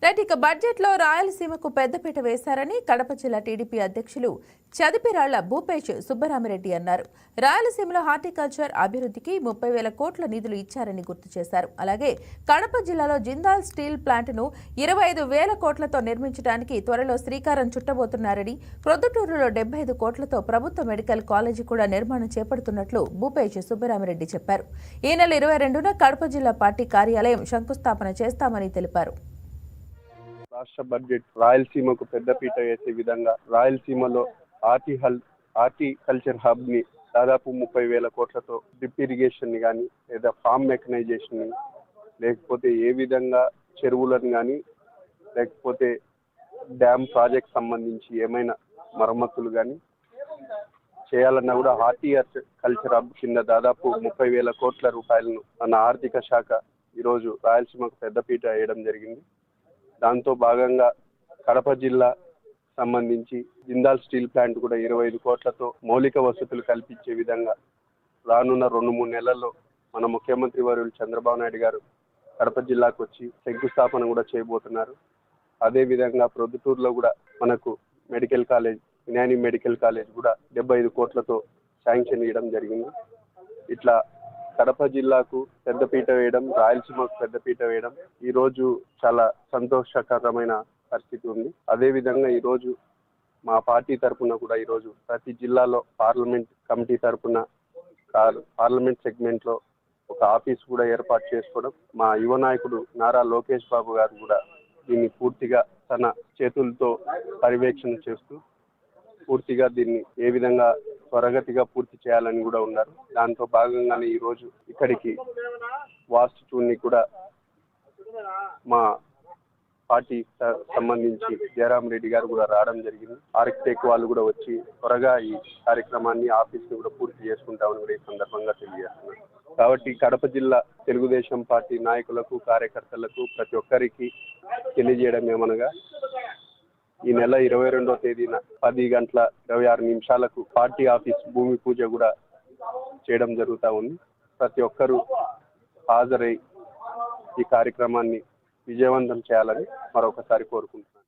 Right, ఇక బడ్జెట్లో రాయలసీమకు పెద్దపీట వేశారని కడప జిల్లా టీడీపీ అధ్యక్షులు చదిపిరాళ్ల భూపేష్ సుబ్బరామిరెడ్డి అన్నారు. రాయలసీమలో హార్టికల్చర్ అభివృద్ధికి 30,000 కోట్ల నిధులు ఇచ్చారని గుర్తు చేశారు. అలాగే కడప జిల్లాలో జిందాల్ స్టీల్ ప్లాంట్ను 25,000 కోట్లతో నిర్మించడానికి త్వరలో శ్రీకారం చుట్టబోతున్నారని, ప్రొద్దుటూరులో 75 కోట్లతో ప్రభుత్వ మెడికల్ కాలేజీ కూడా నిర్మాణం చేపడుతున్నట్లు భూపేష్ సుబ్బరామిరెడ్డి చెప్పారు. ఈ నెల 22న కడప జిల్లా పార్టీ కార్యాలయం శంకుస్థాపన చేస్తామని తెలిపారు. రాష్ట్ర బడ్జెట్ రాయలసీమకు పెద్దపీట వేసే విధంగా రాయలసీమలో హార్టికల్చర్ హబ్ ని దాదాపు 30,000 కోట్లతో డ్రిప్ ఇరిగేషన్ ని కానీ లేదా ఫార్మ్ మెకనైజేషన్ ని లేకపోతే ఏ విధంగా చెరువులను కానీ లేకపోతే డ్యామ్ ప్రాజెక్ట్ సంబంధించి ఏమైనా మరమ్మతులు కానీ చేయాలన్నా కూడా హార్టికల్చర్ హబ్ కింద దాదాపు 30,000 కోట్ల రూపాయలను మన ఆర్థిక శాఖ ఈరోజు రాయలసీమకు పెద్దపీట వేయడం జరిగింది. దాంతో భాగంగా కడప జిల్లా సంబంధించి జిందాల్ స్టీల్ ప్లాంట్ కూడా 25 కోట్లతో మౌలిక వసతులు కల్పించే విధంగా రానున్న 2-3 నెలల్లో మన ముఖ్యమంత్రి వర్యులు చంద్రబాబు నాయుడు గారు కడప జిల్లాకు వచ్చి శంకుస్థాపన కూడా చేయబోతున్నారు. అదేవిధంగా ప్రొద్దుటూరులో కూడా మనకు medical college, Unani medical college కూడా 75 కోట్లతో శాంక్షన్ ఇవ్వడం జరిగింది. ఇట్లా కడప జిల్లాకు పెద్దపీట వేయడం, రాయలసీమకు పెద్దపీట వేయడం ఈరోజు చాలా సంతోషకరమైన పరిస్థితి ఉంది. అదేవిధంగా ఈరోజు మా పార్టీ తరఫున కూడా ఈరోజు ప్రతి జిల్లాలో పార్లమెంట్ కమిటీ తరఫున పార్లమెంట్ సెగ్మెంట్లో ఒక ఆఫీస్ కూడా ఏర్పాటు చేసుకోవడం, మా యువ నాయకుడు నారా లోకేష్ బాబు గారు కూడా దీన్ని పూర్తిగా తన చేతులతో పర్యవేక్షణ చేస్తూ పూర్తిగా దీన్ని ఏ విధంగా త్వరగతిగా పూర్తి చేయాలని కూడా ఉన్నారు. దాంతో భాగంగానే ఈరోజు ఇక్కడికి వాస్తు చూని కూడా మా పార్టీ సంబంధించి జయరాం రెడ్డి గారు కూడా రావడం జరిగింది. ఆర్కిటెక్ట్ వాళ్ళు కూడా వచ్చి త్వరగా ఈ కార్యక్రమాన్ని ఆఫీస్ని కూడా పూర్తి చేసుకుంటామని కూడా ఈ సందర్భంగా తెలియజేస్తున్నారు. కాబట్టి కడప జిల్లా తెలుగుదేశం పార్టీ నాయకులకు, కార్యకర్తలకు ప్రతి ఒక్కరికి తెలియజేయడం ఏమనగా ఈ నెల 22వ తేదీన 10:26 పార్టీ ఆఫీస్ భూమి పూజ కూడా చేయడం జరుగుతూ ఉంది. ప్రతి ఒక్కరూ హాజరై ఈ కార్యక్రమాన్ని విజయవంతం చేయాలని మరొకసారి కోరుకుంటున్నాను.